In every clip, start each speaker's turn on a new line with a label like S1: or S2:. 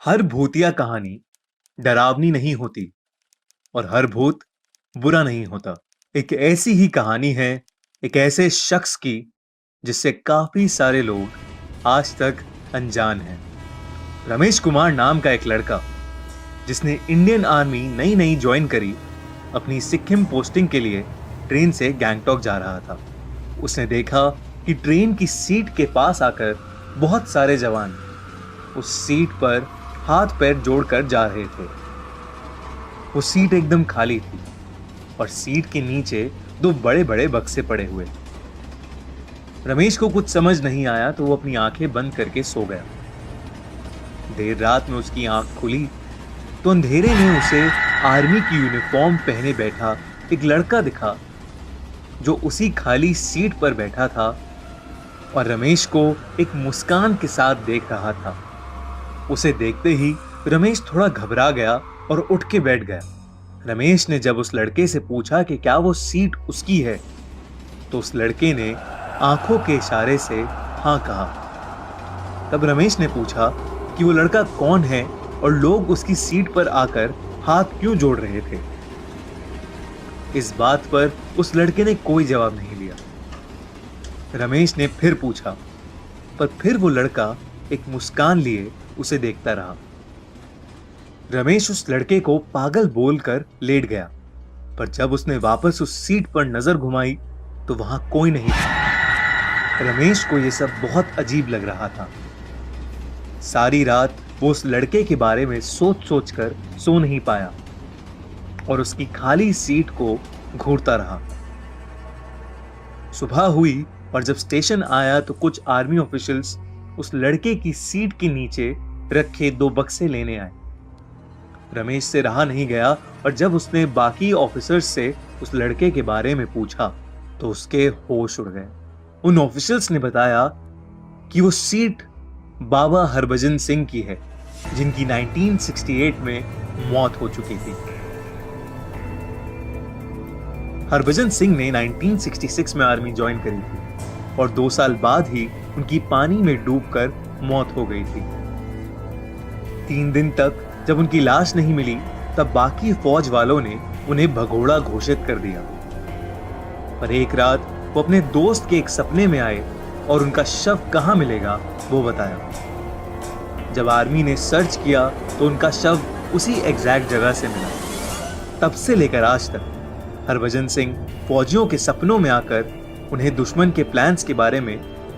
S1: हर भूतिया कहानी डरावनी नहीं होती और हर भूत बुरा नहीं होता। एक ऐसी ही कहानी है एक ऐसे शख्स की जिससे काफी सारे लोग आज तक अनजान हैं। रमेश कुमार नाम का एक लड़का जिसने इंडियन आर्मी नई नई ज्वाइन करी, अपनी सिक्किम पोस्टिंग के लिए ट्रेन से गैंगटॉक जा रहा था। उसने देखा कि ट्रेन की सीट के पास आकर बहुत सारे जवान उस सीट पर हाथ पैर जोड़कर जा रहे थे। वो सीट एकदम खाली थी और सीट के नीचे दो बड़े बड़े बक्से पड़े हुए। रमेश को कुछ समझ नहीं आया तो वो अपनी आंखें बंद करके सो गया। देर रात में उसकी आंख खुली तो अंधेरे में उसे आर्मी की यूनिफॉर्म पहने बैठा एक लड़का दिखा जो उसी खाली सीट पर बैठा था और रमेश को एक मुस्कान के साथ देख रहा था। उसे देखते ही रमेश थोड़ा घबरा गया और उठ के बैठ गया। रमेश ने जब उस लड़के से पूछा कि क्या वो सीट उसकी है, तो उस लड़के ने आंखों के इशारे से हाँ कहा। तब रमेश ने पूछा कि वो लड़का कौन है और लोग उसकी सीट पर आकर हाथ क्यों जोड़ रहे थे। इस बात पर उस लड़के ने कोई जवाब नहीं लिया। रमेश ने फिर पूछा, पर फिर वो लड़का एक मुस्कान लिए उसे देखता रहा। रमेश उस लड़के को पागल बोलकर लेट गया, पर जब उसने वापस उस सीट पर नजर घुमाई तो वहां कोई नहीं था। रमेश को यह सब बहुत अजीब लग रहा था। सारी रात वो उस लड़के के बारे में सोच सोच कर सो नहीं पाया और उसकी खाली सीट को घूरता रहा। सुबह हुई और जब स्टेशन आया तो कुछ आर्मी ऑफिशियल्स उस लड़के की सीट के नीचे रखे दो बक्से लेने आए। रमेश से रहा नहीं गया और जब उसने बाकी ऑफिसर्स से उस लड़के के बारे में पूछा तो उसके होश उड़ गए। उन ऑफिशियल्स ने बताया कि वो सीट बाबा हरभजन सिंह की है, जिनकी 1968 में मौत हो चुकी थी। हरभजन सिंह ने 1966 में आर्मी ज्वाइन करी थी और 2 साल बाद ही उनकी पानी में डूबकर मौत हो गई थी। 3 दिन तक जब उनकी लाश नहीं मिली तब बाकी फौज वालों ने उन्हें भगोड़ा घोषित कर दिया। पर एक रात वो अपने दोस्त के एक सपने में आए और उनका शव कहां मिलेगा वो बताया। जब आर्मी ने सर्च किया तो उनका शव उसी एग्जैक्ट जगह से मिला। तब से लेकर आज तक हरभजन सिंह फौजियों के सपनों में आकर उन्हें दुश्मन के प्लान्स के बारे में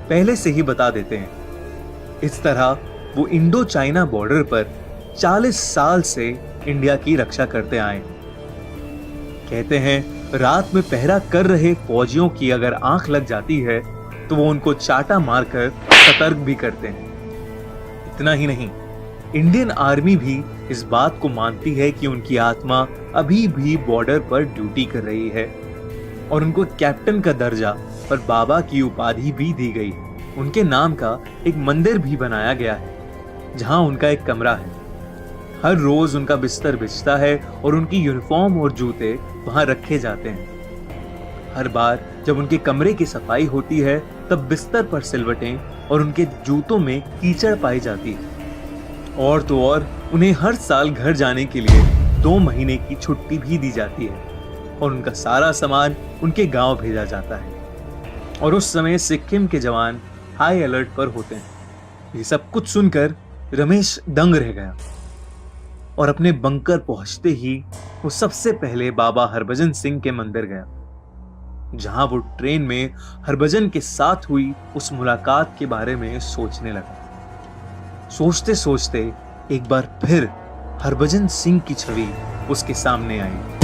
S1: पहले से ही बता देते हैं। इस तरह वो इंडो चाइना बॉर्डर पर 40 साल से इंडिया की रक्षा करते आए। कहते हैं रात में पहरा कर रहे फौजियों की अगर आंख लग जाती है तो वो उनको चाटा मारकर सतर्क भी करते हैं। इतना ही नहीं, इंडियन आर्मी भी इस बात को मानती है कि उनकी आत्मा अभी भी बॉर्डर पर ड्यूटी कर रही है और उनको कैप्टन का दर्जा और बाबा की उपाधि भी दी गई है। उनके नाम का एक मंदिर भी बनाया गया है जहां उनका एक कमरा है। हर रोज उनका बिस्तर बिछता है और उनकी यूनिफॉर्म और जूते वहां रखे जाते हैं। हर बार जब उनके कमरे की सफाई होती है तब बिस्तर पर सिलवटें और उनके जूतों में कीचड़ पाई जाती है। और तो और उन्हें हर साल घर जाने के लिए 2 महीने की छुट्टी भी दी जाती है और उनका सारा सामान उनके गांव भेजा जाता है। और उस समय सिक्किम के जवान हाई अलर्ट पर होते हैं। ये सब कुछ सुनकर रमेश दंग रह गया और अपने बंकर पहुंचते ही वो सबसे पहले बाबा हरभजन सिंह के मंदिर गया, जहां वो ट्रेन में हरभजन के साथ हुई उस मुलाकात के बारे में सोचने लगा। सोचते सोचते एक बार फिर हरभजन सिंह की छवि उसके सामने आई।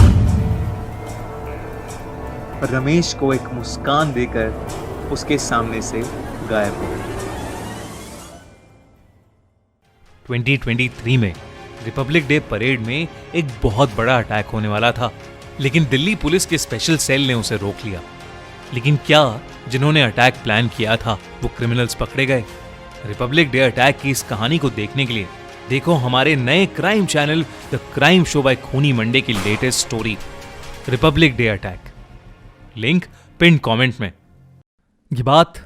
S1: रमेश को एक मुस्कान देकर उसके सामने से गायब हो गया।
S2: 2023 में रिपब्लिक डे परेड में एक बहुत बड़ा अटैक होने वाला था, लेकिन दिल्ली पुलिस के स्पेशल सेल ने उसे रोक लिया। लेकिन क्या जिन्होंने अटैक प्लान किया था वो क्रिमिनल्स पकड़े गए? रिपब्लिक डे अटैक की इस कहानी को देखने के लिए देखो हमारे नए crime channel the crime show by खूनी मंडे की latest story Republic Day attack. Link pin comment में। ये बात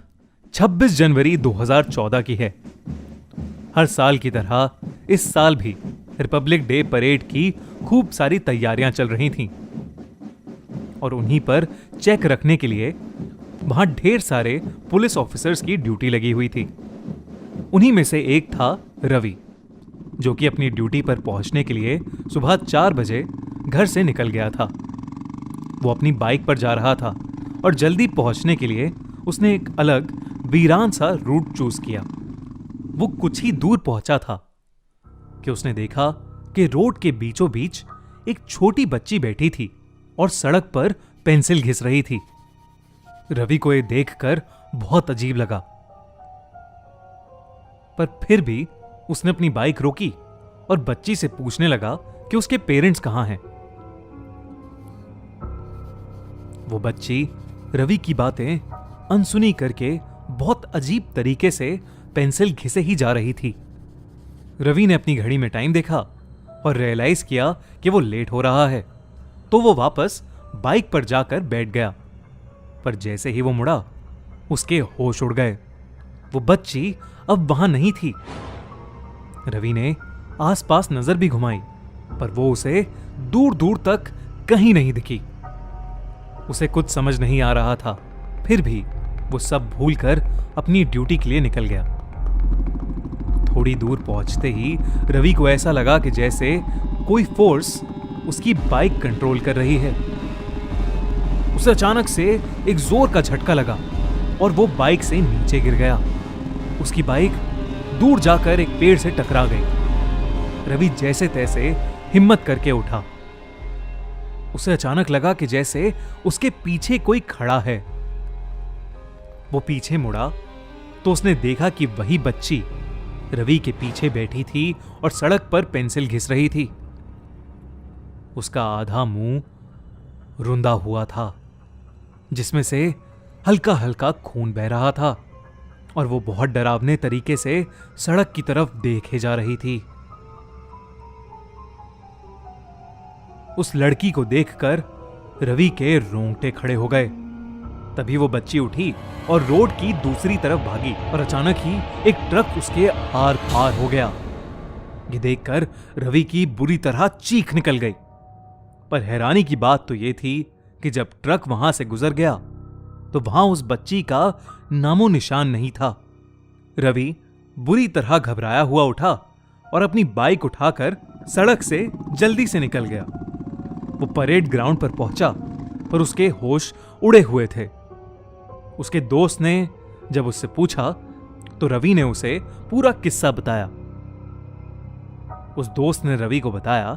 S2: 26 जनवरी 2014 की है। हर साल की तरह इस साल भी रिपब्लिक डे परेड की खूब सारी तैयारियां चल रही थीं और उन्हीं पर चेक रखने के लिए वहां ढेर सारे पुलिस ऑफिसर्स की ड्यूटी लगी हुई थी। उन्हीं में से एक था रवि, जो कि अपनी ड्यूटी पर पहुंचने के लिए सुबह 4 बजे घर से निकल गया था। वो अपनी बाइक पर जा रहा था और जल्दी पहुंचने के लिए उसने एक अलग वीरान सा रूट चूज किया। वो कुछ ही दूर पहुंचा था कि उसने देखा कि रोड के बीचों बीच एक छोटी बच्ची बैठी थी और सड़क पर पेंसिल घिस रही थी। रवि को यह देखकर बहुत अजीब लगा, पर फिर भी उसने अपनी बाइक रोकी और बच्ची से पूछने लगा कि उसके पेरेंट्स कहां हैं। वो बच्ची रवि की बातें अनसुनी करके बहुत अजीब तरीके से पेंसिल घिसे ही जा रही थी। रवि ने अपनी घड़ी में टाइम देखा और रियलाइज किया कि वो लेट हो रहा है, तो वो वापस बाइक पर जाकर बैठ गया। पर जैसे ही वो मुड़ा, उसके होश उड़ गए। वो बच्ची अब वहां नहीं थी। रवि ने आसपास नजर भी घुमाई, पर वो उसे दूर दूर तक कहीं नहीं दिखी। उसे कुछ समझ नहीं आ रहा था, फिर भी वो सब भूलकर अपनी ड्यूटी के लिए निकल गया। थोड़ी दूर पहुंचते ही रवि को ऐसा लगा कि जैसे कोई फोर्स उसकी बाइक कंट्रोल कर रही है। उसे अचानक से एक जोर का झटका लगा और वो बाइक से नीचे गिर गया। उसकी बाइक दूर जाकर एक पेड़ से टकरा गई। रवि जैसे तैसे हिम्मत करके उठा। उसे अचानक लगा कि जैसे उसके पीछे कोई खड़ा है। वो पीछे मुड़ा तो उसने देखा कि वही बच्ची रवि के पीछे बैठी थी और सड़क पर पेंसिल घिस रही थी। उसका आधा मुंह रुंधा हुआ था, जिसमें से हल्का हल्का खून बह रहा था और वो बहुत डरावने तरीके से सड़क की तरफ देखे जा रही थी। उस लड़की को देखकर रवि के रोंगटे खड़े हो गए। तभी वो बच्ची उठी और रोड की दूसरी तरफ भागी और अचानक ही एक ट्रक उसके आर पार हो गया। ये देखकर रवि की बुरी तरह चीख निकल गई। पर हैरानी की बात तो ये थी कि जब ट्रक वहां से गुजर गया तो वहां उस बच्ची का नामो निशान नहीं था। रवि बुरी तरह घबराया हुआ उठा और अपनी बाइक उठाकर सड़क से जल्दी से निकल गया। वो परेड ग्राउंड पर पहुंचा पर उसके होश उड़े हुए थे। उसके दोस्त ने जब उससे पूछा तो रवि ने उसे पूरा किस्सा बताया। उस दोस्त ने रवि को बताया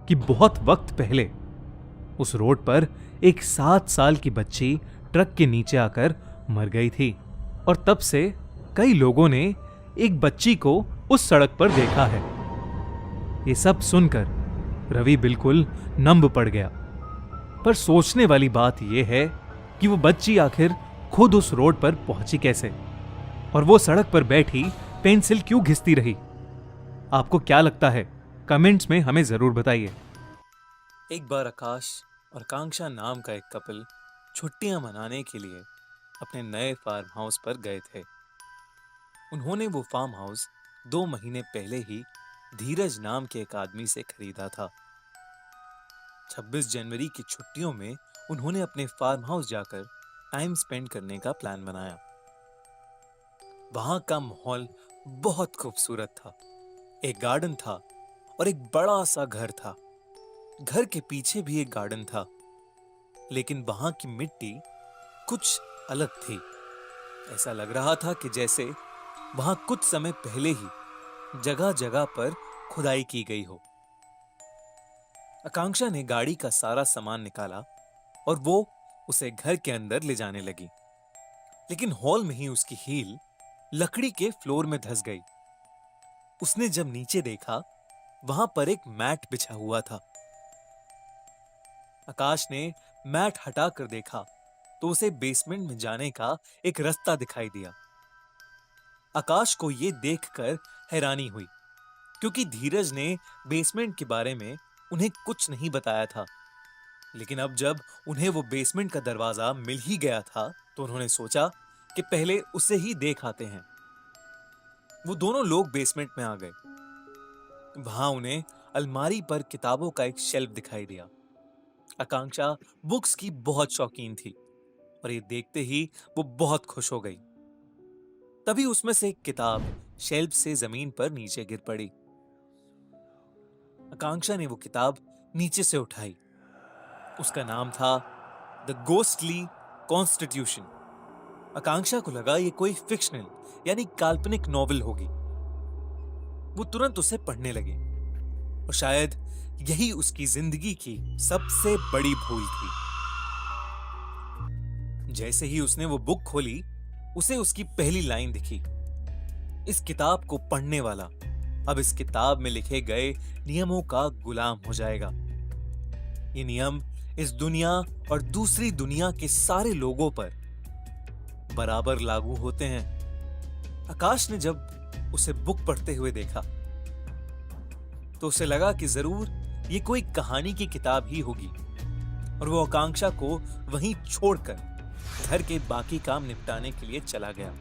S2: कि बहुत वक्त पहले उस रोड पर एक 7 साल की बच्ची ट्रक के नीचे आकर मर गई थी और तब से कई लोगों ने एक बच्ची को उस सड़क पर देखा है। ये सब सुनकर रवि बिल्कुल नंब पड़ गया। पर सोचने वाली बात यह है कि वो बच्ची आखिर खुद उस रोड पर पहुंची कैसे और वो सड़क पर बैठी पेंसिल क्यों घिसती रही। आपको क्या लगता है? कमेंट्स में हमें जरूर बताइए। एक बार आकाश और आकांक्षा नाम का एक कपल छुट्टियां मनाने के लिए अपने नए फार्म हाउस पर गए थे। उन्होंने वो फार्म हाउस 2 महीने पहले ही धीरज नाम के एक आदमी से खरीदा था। 26 जनवरी की छुट्टियों में उन्होंने अपने फार्म हाउस जाकर टाइम स्पेंड करने का प्लान बनाया। वहां का माहौल बहुत खूबसूरत था। एक गार्डन था और एक बड़ा सा घर था। घर के पीछे भी एक गार्डन था, लेकिन वहां की मिट्टी कुछ अलग थी। ऐसा लग रहा था कि जैसे वहां कुछ समय पहले ही जगह जगह पर खुदाई की गई हो। आकांक्षा ने गाड़ी का सारा सामान निकाला और वो उसे घर के अंदर ले जाने लगी, लेकिन हॉल में ही उसकी हील लकड़ी के फ्लोर में धंस गई। उसने जब नीचे देखा, वहां पर एक मैट बिछा हुआ था। आकाश ने मैट हटाकर देखा तो उसे बेसमेंट में जाने का एक रास्ता दिखाई दिया। आकाश को यह देखकर हैरानी हुई, क्योंकि धीरज ने बेसमेंट के बारे में उन्हें कुछ नहीं बताया था। लेकिन अब जब उन्हें वो बेसमेंट का दरवाजा मिल ही गया था, तो उन्होंने सोचा कि पहले उसे ही देख आते हैं।
S1: वो दोनों लोग बेसमेंट में आ गए। वहां उन्हें अलमारी पर किताबों का एक शेल्फ दिखाई दिया। आकांक्षा बुक्स की बहुत शौकीन थी और ये देखते ही वो बहुत खुश हो गई। तभी उसमें से एक किताब शेल्फ से जमीन पर नीचे गिर पड़ी। आकांक्षा ने वो किताब नीचे से उठाई। उसका नाम था द गोस्टली कॉन्स्टिट्यूशन। आकांक्षा को लगा ये कोई फिक्शनल यानी काल्पनिक नॉवेल होगी। वो तुरंत उसे पढ़ने लगी और शायद यही उसकी जिंदगी की सबसे बड़ी भूल थी। जैसे ही उसने वो बुक खोली, उसे उसकी पहली लाइन दिखी। इस किताब को पढ़ने वाला अब इस किताब में लिखे गए नियमों का गुलाम हो जाएगा। ये नियम इस दुनिया और दूसरी दुनिया के सारे लोगों पर बराबर लागू होते हैं। आकाश ने जब उसे बुक पढ़ते हुए देखा तो उसे लगा कि जरूर ये कोई कहानी की किताब ही होगी और वो आकांक्षा को वहीं छोड़कर घर के बाकी काम निपटाने के लिए चला गया।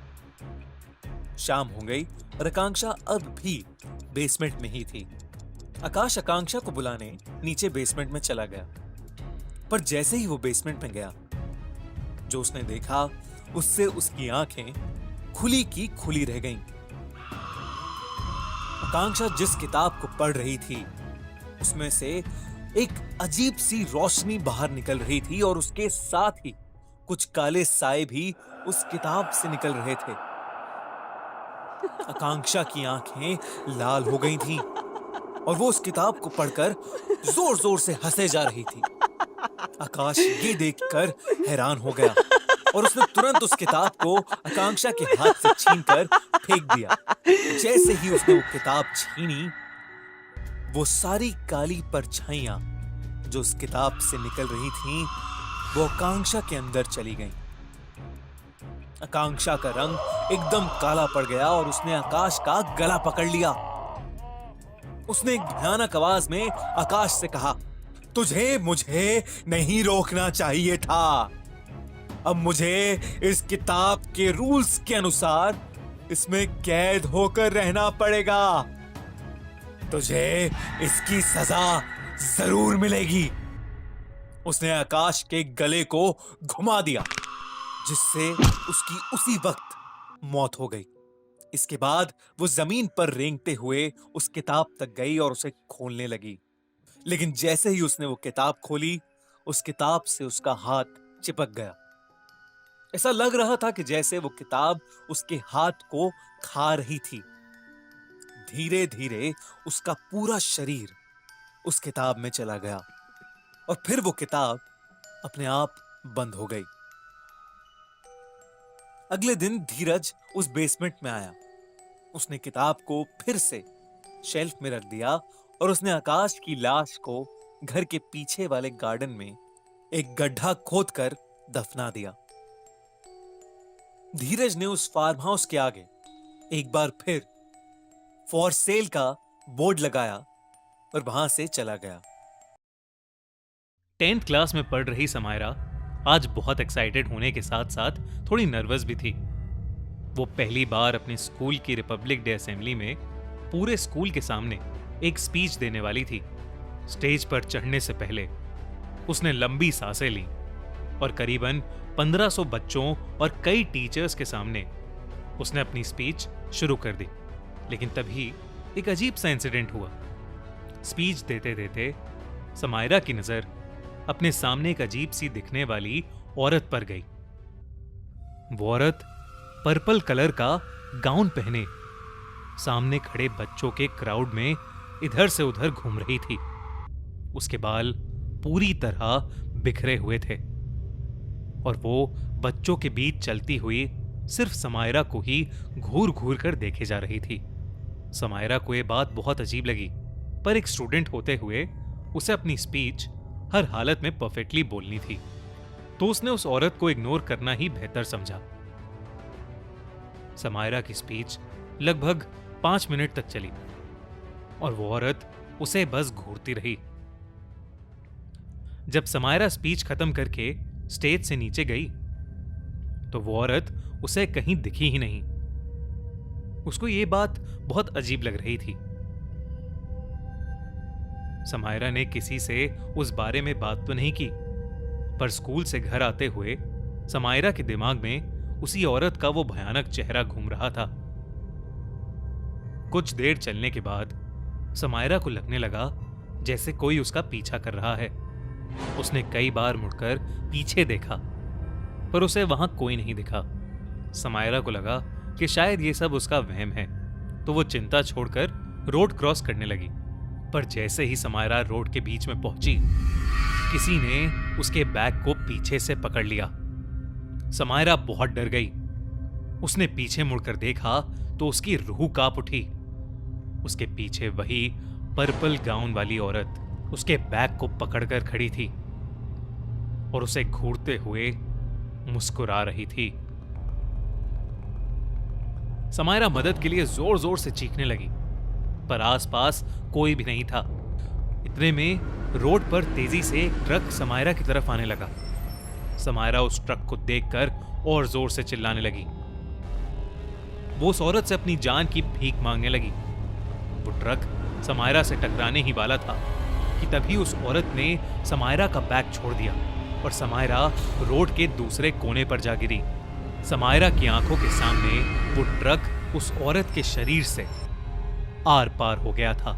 S1: शाम हो गई और आकांक्षा अब भी बेसमेंट में ही थी। आकाश आकांक्षा को बुलाने नीचे बेसमेंट में चला गया, पर जैसे ही वो बेसमेंट में गया, जो उसने देखा उससे उसकी आंखें खुली की खुली रह गईं। आकांक्षा जिस किताब को पढ़ रही थी उसमें से एक अजीब सी रोशनी बाहर निकल रही थी और उसके साथ ही कुछ काले साए भी उस किताब से निकल रहे थे। आकांक्षा की आंखें लाल हो गई थीं और वो उस किताब को पढ़कर जोर जोर से हंसे जा रही थी। आकाश ये देखकर हैरान हो गया और उसने तुरंत उस किताब को आकांक्षा के हाथ से छीनकर फेंक दिया। जैसे ही उसने वो किताब छीनी, वो सारी काली परछाइयां जो उस किताब से निकल रही थीं, वो आकांक्षा के अंदर चली गईं। आकांक्षा का रंग एकदम काला पड़ गया और उसने आकाश का गला पकड़ लिया। उसने एक भयानक आवाज में आकाश से कहा, तुझे मुझे नहीं रोकना चाहिए था। अब मुझे इस किताब के रूल्स के अनुसार इसमें कैद होकर रहना पड़ेगा। तुझे इसकी सजा जरूर मिलेगी। उसने आकाश के गले को घुमा दिया, जिससे उसकी उसी वक्त मौत हो गई। इसके बाद वो जमीन पर रेंगते हुए उस किताब तक गई और उसे खोलने लगी। लेकिन जैसे ही उसने वो किताब खोली, उस किताब से उसका हाथ चिपक गया। ऐसा लग रहा था कि जैसे वो किताब उसके हाथ को खा रही थी। धीरे धीरे उसका पूरा शरीर उस किताब में चला गया और फिर वो किताब अपने आप बंद हो गई। अगले दिन धीरज उस बेसमेंट में आया। उसने किताब को फिर से शेल्फ में रख दिया और उसने आकाश की लाश को घर के पीछे वाले गार्डन में एक गड्ढा खोदकर दफना दिया। धीरज ने उस फार्म हाउस के आगे एक बार फिर फॉर सेल का बोर्ड लगाया और वहां से चला गया।
S2: 10th क्लास में पढ़ रही समायरा आज बहुत एक्साइटेड होने के साथ साथ थोड़ी नर्वस भी थी। वो पहली बार अपने स्कूल की रिपब्लिक डे असेंबली में पूरे स्कूल के सामने एक स्पीच देने वाली थी। स्टेज पर चढ़ने से पहले उसने लंबी सांसें ली और करीबन 1500 बच्चों और कई टीचर्स के सामने उसने अपनी स्पीच शुरू कर दी। लेकिन तभी एक अजीब सा इंसिडेंट हुआ। स्पीच देते देते समायरा की नजर अपने सामने एक अजीब सी दिखने वाली औरत पर गई। वो औरत पर्पल कलर का गाउन पहने सामने खड़े बच्चों के क्राउड में इधर से उधर घूम रही थी। उसके बाल पूरी तरह बिखरे हुए थे और वो बच्चों के बीच चलती हुई सिर्फ समायरा को ही घूर घूर कर देखे जा रही थी। समायरा को यह बात बहुत अजीब लगी, पर एक स्टूडेंट होते हुए उसे अपनी स्पीच हर हालत में परफेक्टली बोलनी थी, तो उसने उस औरत को इग्नोर करना ही बेहतर समझा। समायरा की स्पीच लगभग 5 मिनट तक चली और वो औरत उसे बस घूरती रही। जब समायरा स्पीच खत्म करके स्टेज से नीचे गई तो वो औरत उसे कहीं दिखी ही नहीं। उसको ये बात बहुत अजीब लग रही थी। समायरा ने किसी से उस बारे में बात तो नहीं की, पर स्कूल से घर आते हुए समायरा के दिमाग में उसी औरत का वो भयानक चेहरा घूम रहा था। कुछ देर चलने के बाद समायरा को लगने लगा जैसे कोई उसका पीछा कर रहा है। उसने कई बार मुड़कर पीछे देखा, पर उसे वहां कोई नहीं दिखा। समायरा को लगा कि शायद ये सब उसका वहम है, तो वो चिंता छोड़कर रोड क्रॉस करने लगी। पर जैसे ही समायरा रोड के बीच में पहुंची, किसी ने उसके बैग को पीछे से पकड़ लिया। समायरा बहुत डर गई। उसने पीछे मुड़कर देखा तो उसकी रूह कांप उठी। उसके पीछे वही पर्पल गाउन वाली औरत उसके बैग को पकड़कर खड़ी थी और उसे घूरते हुए मुस्कुरा रही थी। समायरा मदद के लिए जोर जोर से चीखने लगी, पर आसपास कोई भी नहीं था। इतने में रोड पर तेजी से एक ट्रक समायरा की तरफ आने लगा। समायरा उस ट्रक को देखकर और जोर से चिल्लाने लगी। वो उस औरत से अपनी जान की भीख मांगने लगी। वो ट्रक समायरा से टकराने ही वाला था कि तभी उस औरत ने समायरा का बैग छोड़ दिया और समायरा रोड के दूसरे कोने पर जा गिरी। समायरा की आंखों के सामने वो ट्रक उस औरत के शरीर से आर पार हो गया था।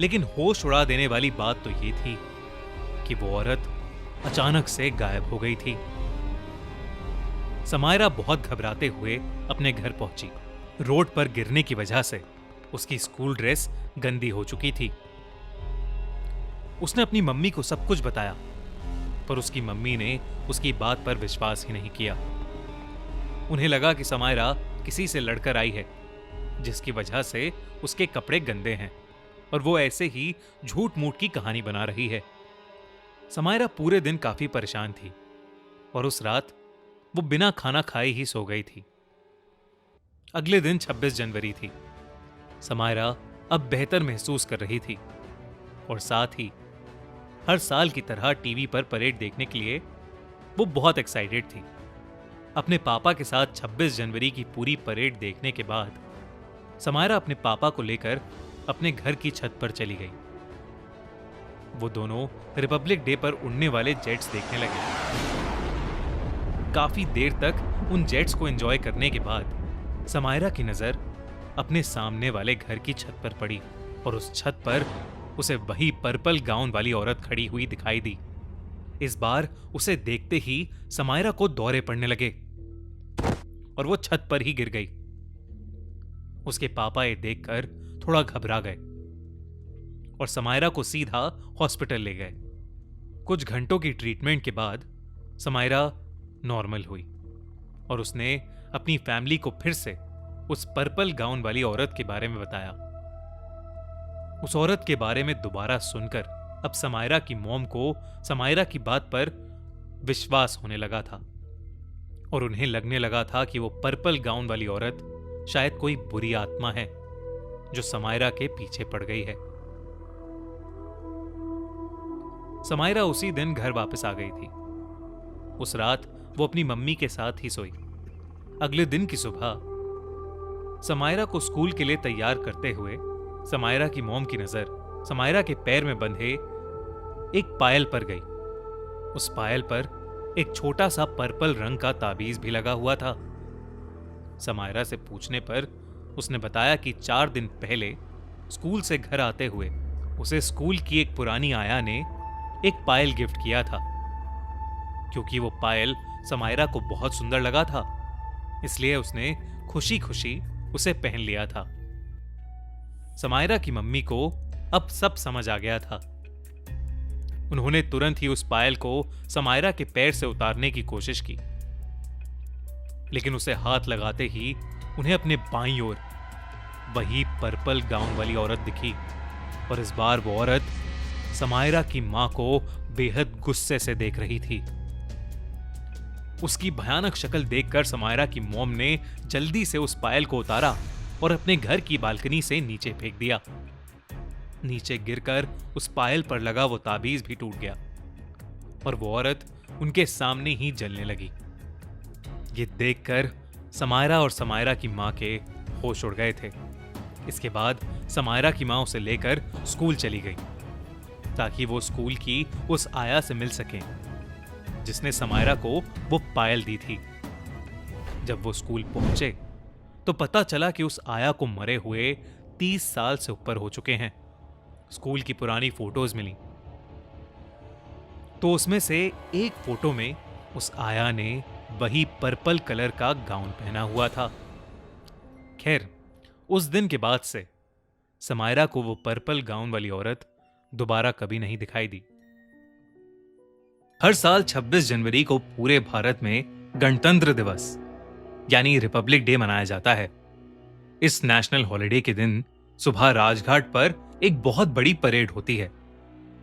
S2: लेकिन होश उड़ा देने वाली बात तो ये थी कि वो औरत अचानक से गायब हो गई थी। समायरा बहुत घबराते हुए अपने घर पहुंची। रोड पर गिरने की वजह से उसकी स्कूल ड्रेस गंदी हो चुकी थी। उसने अपनी मम्मी को सब कुछ बताया, पर उसकी मम्मी ने उसकी बात पर विश्वास ही नहीं किया। उन्हें लगा कि समायरा किसी से लड़कर आई है, जिसकी वजह से उसके कपड़े गंदे हैं और वो ऐसे ही झूठ मूठ की कहानी बना रही है। समायरा पूरे दिन काफी परेशान थी और उस रात वो बिना खाना खाए ही सो गई थी। अगले दिन 26 जनवरी थी। समायरा अब बेहतर महसूस कर रही थी और साथ ही हर साल की तरह टीवी पर परेड देखने के लिए वो बहुत एक्साइटेड थी। अपने पापा के साथ 26 जनवरी की पूरी परेड देखने के बाद समायरा अपने पापा को लेकर अपने घर की छत पर चली गई। वो दोनों रिपब्लिक डे पर उड़ने वाले जेट्स देखने लगे। काफी देर तक उन जेट्स को एंजॉय करने के बाद समायरा की नजर अपने सामने वाले घर की छत पर पड़ी और उस छत पर उसे वही पर्पल गाउन वाली औरत खड़ी हुई दिखाई दी। इस बार उसे देखते ही समायरा को दौरे पड़ने लगे और वो छत पर ही गिर गई। उसके पापा ये देखकर थोड़ा घबरा गए और समायरा को सीधा हॉस्पिटल ले गए। कुछ घंटों की ट्रीटमेंट के बाद समायरा नॉर्मल हुई और उसने अपनी फैमिली को फिर से उस पर्पल गाउन वाली औरत के बारे में बताया। उस औरत के बारे में दोबारा सुनकर अब समायरा की मॉम को समायरा की बात पर विश्वास होने लगा था और उन्हें लगने लगा था कि वो पर्पल गाउन वाली औरत शायद कोई बुरी आत्मा है जो समायरा के पीछे पड़ गई है। समायरा उसी दिन घर वापस आ गई थी। उस रात वो अपनी मम्मी के साथ ही सोई। अगले दिन की सुबह समायरा को स्कूल के लिए तैयार करते हुए समायरा की मॉम की नजर समायरा के पैर में बंधे एक पायल पर गई। उस पायल पर एक छोटा सा पर्पल रंग का ताबीज भी लगा हुआ था। समायरा से पूछने पर उसने बताया कि 4 दिन पहले स्कूल से घर आते हुए उसे स्कूल की एक पुरानी आया ने एक पायल गिफ्ट किया था। क्योंकि वो पायल समायरा को बहुत सुंदर लगा था, इसलिए उसने खुशी खुशी उसे पहन लिया था। समायरा की मम्मी को अब सब समझ आ गया था। उन्होंने तुरंत ही उस पायल को समायरा के पैर से उतारने की कोशिश की, लेकिन उसे हाथ लगाते ही उन्हें अपने बाईं ओर वही पर्पल गाउन वाली औरत दिखी और इस बार वो औरत समायरा की मां को बेहद गुस्से से देख रही थी। उसकी भयानक शक्ल देखकर समायरा की मॉम ने जल्दी से उस पायल को उतारा और अपने घर की बालकनी से नीचे फेंक दिया। नीचे गिरकर उस पायल पर लगा वो ताबीज भी टूट गया और वो औरत उनके सामने ही जलने लगी। ये देखकर समायरा और समायरा की मां के होश उड़ गए थे। इसके बाद समायरा की मां उसे लेकर स्कूल चली गई ताकि वो स्कूल की उस आया से मिल सके जिसने समायरा को वो पायल दी थी। जब वो स्कूल पहुंचे तो पता चला कि उस आया को मरे हुए 30 साल से ऊपर हो चुके हैं। स्कूल की पुरानी फोटोज मिली तो उसमें से एक फोटो में उस आया ने वही पर्पल कलर का गाउन पहना हुआ था। खैर, उस दिन के बाद से समायरा को वो पर्पल गाउन वाली औरत दोबारा कभी नहीं दिखाई दी। हर साल 26 जनवरी को पूरे भारत में गणतंत्र दिवस यानी रिपब्लिक डे मनाया जाता है। इस नेशनल हॉलिडे के दिन सुबह राजघाट पर एक बहुत बड़ी परेड होती है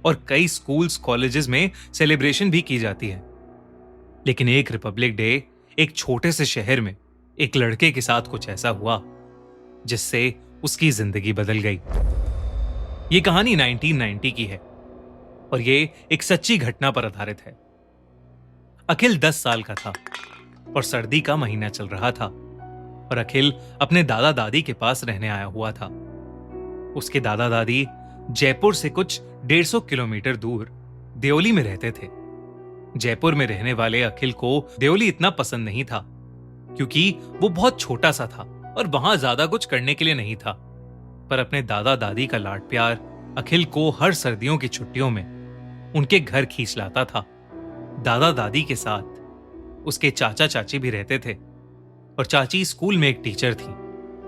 S2: और कई स्कूल्स कॉलेजेस में सेलिब्रेशन भी की जाती है। लेकिन एक रिपब्लिक डे एक छोटे से शहर में एक लड़के के साथ कुछ ऐसा हुआ जिससे उसकी जिंदगी बदल गई। ये कहानी 1990 की है और ये एक सच्ची घटना पर आधारित है। अखिल 10 साल का था और सर्दी का महीना चल रहा था और अखिल अपने दादा दादी के पास रहने आया हुआ था। उसके दादा दादी जयपुर से कुछ 150 किलोमीटर दूर देओली में रहते थे। जयपुर में रहने वाले अखिल को देओली इतना पसंद नहीं था क्योंकि वो बहुत छोटा सा था और वहां ज्यादा कुछ करने के लिए नहीं था। पर अपने दादा दादी का लाड प्यार अखिल को हर सर्दियों की छुट्टियों में उनके घर खींच लाता था। दादा दादी के साथ उसके चाचा चाची भी रहते थे और चाची स्कूल में एक टीचर थी।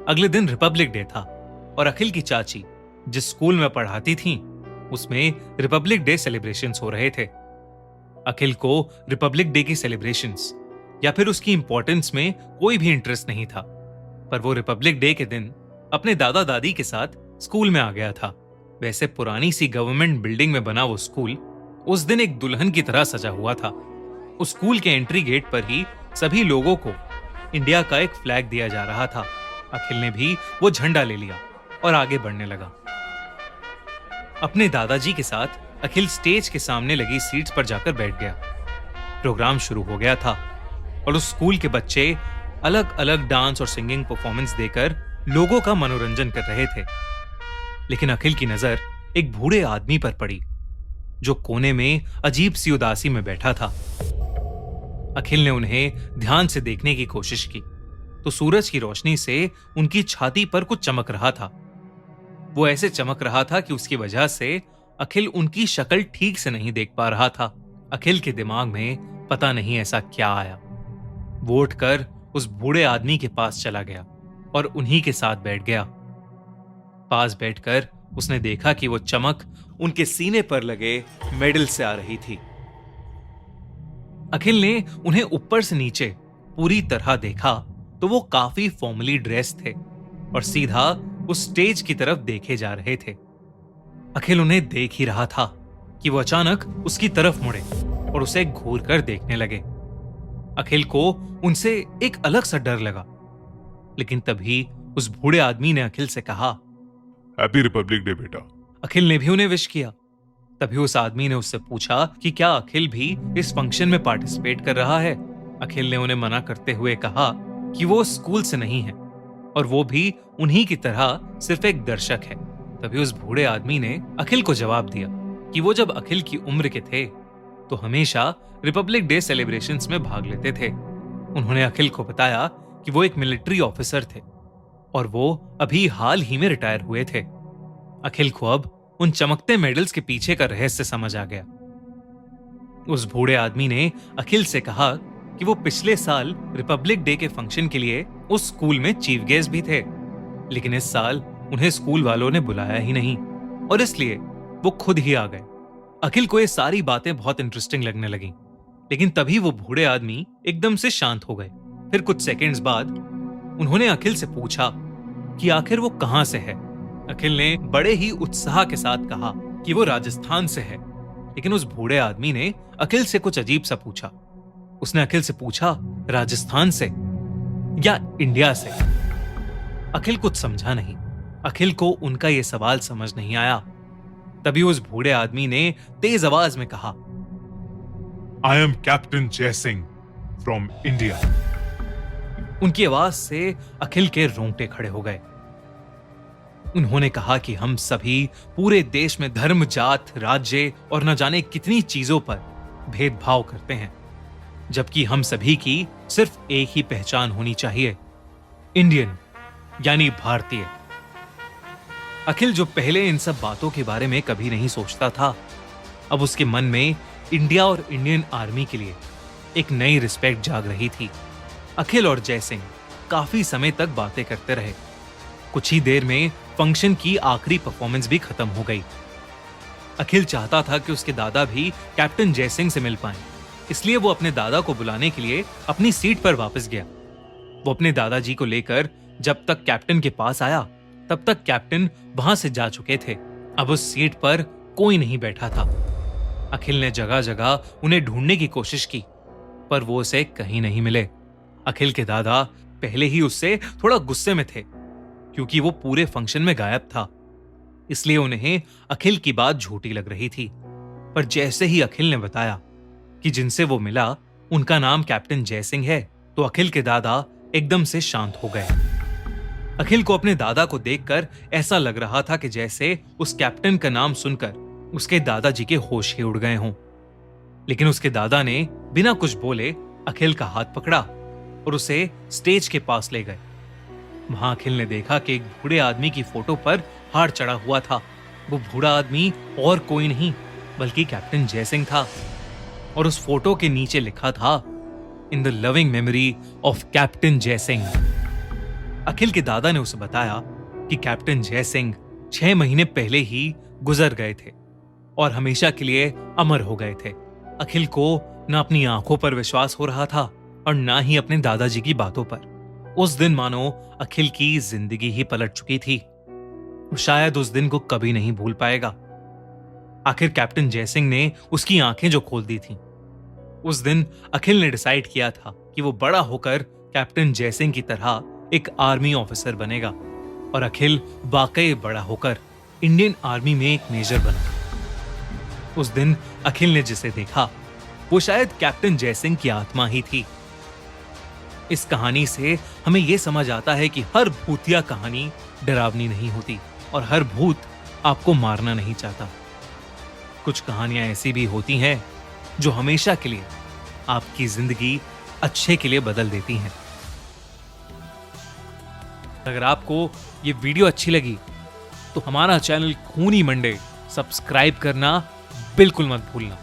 S2: अगले दिन रिपब्लिक डे था और अखिल की चाची जिस स्कूल में पढ़ाती थी उसमें रिपब्लिक डे सेलिब्रेशंस हो रहे थे। अखिल को रिपब्लिक डे की सेलिब्रेशंस या फिर उसकी इंपॉर्टेंस में कोई भी इंटरेस्ट नहीं था, पर वो रिपब्लिक डे के दिन अपने दादा दादी के साथ स्कूल में आ गया था। वैसे पुरानी सी गवर्नमेंट बिल्डिंग में बना वो स्कूल उस दिन एक दुल्हन की तरह सजा हुआ था। उस स्कूल के एंट्री गेट पर ही सभी लोगों को इंडिया का एक फ्लैग दिया जा रहा था। अखिल ने भी वो झंडा ले लिया और आगे बढ़ने लगा। अपने दादाजी के साथ अखिल स्टेज के सामने लगी सीट्स पर जाकर बैठ गया। प्रोग्राम शुरू हो गया था और उस स्कूल के बच्चे अलग अलग डांस और सिंगिंग परफॉर्मेंस देकर लोगों का मनोरंजन कर रहे थे। लेकिन अखिल की नजर एक बूढ़े आदमी पर पड़ी जो कोने में अजीब सी उदासी में बैठा था। अखिल ने उन्हें ध्यान से देखने की कोशिश की तो सूरज की रोशनी से उनकी छाती पर कुछ चमक रहा था। वो ऐसे चमक रहा था कि उसकी वजह से अखिल उनकी शक्ल ठीक से नहीं देख पा रहा था। अखिल के दिमाग में पता नहीं ऐसा क्या आया। वो उठकर उस बूढ़े आदमी के पास चला गया और उन्हीं के साथ बैठ गया। पास बैठकर उसने देखा कि वो चमक उनके सीने पर लगे मेडल से आ रही थी। अखिल ने उन्हें ऊपर से नीचे पूरी तरह देखा तो वो काफी फॉर्मली ड्रेस थे और सीधा उस स्टेज की तरफ देखे जा रहे थे। अखिल उन्हें देख ही रहा था कि वो अचानक उसकी तरफ मुड़े और उसे घूर कर देखने लगे। अखिल को उनसे एक अलग सा डर लगा, लेकिन तभी उस बूढ़े आदमी ने अखिल से कहा,
S3: हैप्पी रिपब्लिक डे बेटा।
S2: अखिल ने भी उन्हें विश किया। तभी उस आदमी ने उससे पूछा कि क्या अखिल भी इस फंक्शन में पार्टिसिपेट कर रहा है। अखिल ने उन्हें मना करते हुए कहा कि वो स्कूल से नहीं है और वो भी उन्हीं की तरह सिर्फ एक दर्शक है। तभी उस बूढ़े आदमी ने अखिल को जवाब दिया कि वो जब अखिल की उम्र के थे तो हमेशा रिपब्लिक डे सेलिब्रेशंस में भाग लेते थे। उन्होंने अखिल को बताया कि वो एक मिलिट्री ऑफिसर थे और वो अभी हाल ही में रिटायर हुए थे। अखिल को अब उन चमकते मेडल्स के पीछे का रहस्य समझ आ गया। उस बूढ़े आदमी ने अखिल से कहा कि वो पिछले साल रिपब्लिक डे के फंक्शन के लिए उस स्कूल में चीफ गेस्ट भी थे, लेकिन इस साल उन्हें स्कूल वालों ने बुलाया ही नहीं और इसलिए वो खुद ही आ गए। अखिल को ये सारी बातें बहुत इंटरेस्टिंग लगने लगी, लेकिन तभी वो बूढ़े आदमी एकदम से शांत हो गए। फिर कुछ सेकंड्स बाद उन्होंने अखिल से पूछा कि आखिर वो कहां से है। अखिल ने बड़े ही उत्साह के साथ कहा कि वो राजस्थान से है, लेकिन उस बूढ़े आदमी ने अखिल से कुछ अजीब सा पूछा। उसने अखिल से पूछा, राजस्थान से या इंडिया से? अखिल कुछ समझा नहीं। अखिल को उनका यह सवाल समझ नहीं आया। तभी उस बूढ़े आदमी ने तेज आवाज में कहा,
S3: आई एम कैप्टन जय सिंह फ्रॉम इंडिया।
S2: उनकी आवाज से अखिल के रोंगटे खड़े हो गए। उन्होंने कहा कि हम सभी पूरे देश में धर्म, जात, राज्य और न जाने कितनी चीजों पर भेदभाव करते हैं, जबकि हम सभी की सिर्फ एक ही पहचान होनी चाहिए, इंडियन, यानी भारतीय। अखिल, जो पहले इन सब बातों के बारे में कभी नहीं सोचता था, अब उसके मन में इंडिया और इंडियन आर्मी के लिए एक नई रिस्पेक्ट जाग रही थी। अखिल और जय सिंह काफी समय तक बातें करते रहे। कुछ ही देर में फंक्शन की आखिरी परफॉर्मेंस भी खत्म हो गई। अखिल चाहता था कि उसके दादा भी कैप्टन जय सिंह से मिल पाएं, इसलिए वो अपने दादा को बुलाने के लिए अपनी सीट पर वापस गया। वो अपने दादाजी को लेकर जब तक कैप्टन के पास आया, तब तक कैप्टन वहां से जा चुके थे। अब उस सीट पर कोई नहीं बैठा था। अखिल ने जगह जगह उन्हें ढूंढने की कोशिश की, पर वो उसे कहीं नहीं मिले। अखिल के दादा पहले ही उससे थोड़ा गुस्से में थे, क्योंकि वो पूरे फंक्शन में गायब था, इसलिए उन्हें अखिल की बात झूठी लग रही थी। पर जैसे ही अखिल ने बताया कि जिनसे वो मिला उनका नाम कैप्टन जय सिंह है, तो अखिल के दादा एकदम से शांत हो गए। अखिल को अपने दादा को देखकर ऐसा लग रहा था कि जैसे उस कैप्टन का नाम सुनकर उसके दादाजी के होश ही उड़ गए हों। लेकिन उसके दादा ने बिना कुछ बोले अखिल का हाथ पकड़ा और उसे स्टेज के पास ले गए। वहां अखिल ने देखा कि एक बूढ़े आदमी की फोटो पर हार चढ़ा हुआ था। वो बूढ़ा आदमी और कोई नहीं बल्कि कैप्टन जय सिंह था, और उस फोटो के नीचे लिखा था, in the loving memory of captain जय सिंह। अखिल के दादा ने उसे बताया कि कैप्टन जय सिंह 6 महीने पहले ही गुजर गए थे और हमेशा के लिए अमर हो गए थे। अखिल को न अपनी आंखों पर विश्वास हो रहा था और ना ही अपने दादाजी की बातों पर। उस दिन मानो अखिल की जिंदगी ही पलट चुकी थी। वो शायद उस दिन को कभी नहीं भूल पाएगा। आखिर कैप्टन जय सिंह ने उसकी आंखें जो खोल दी थी। उस दिन अखिल ने डिसाइड किया था कि वो बड़ा होकर कैप्टन जय सिंह की तरह एक आर्मी ऑफिसर बनेगा, और अखिल वाकई बड़ा होकर इंडियन आर्मी में एक मेजर बना। उस दिन अखिल ने जिसे देखा वो शायद कैप्टन जय सिंह की आत्मा ही थी। इस कहानी से हमें यह समझ आता है कि हर भूतिया कहानी डरावनी नहीं होती और हर भूत आपको मारना नहीं चाहता। कुछ कहानियां ऐसी भी होती हैं जो हमेशा के लिए आपकी जिंदगी अच्छे के लिए बदल देती हैं। अगर आपको ये वीडियो अच्छी लगी तो हमारा चैनल खूनी मंडे सब्सक्राइब करना बिल्कुल मत भूलना।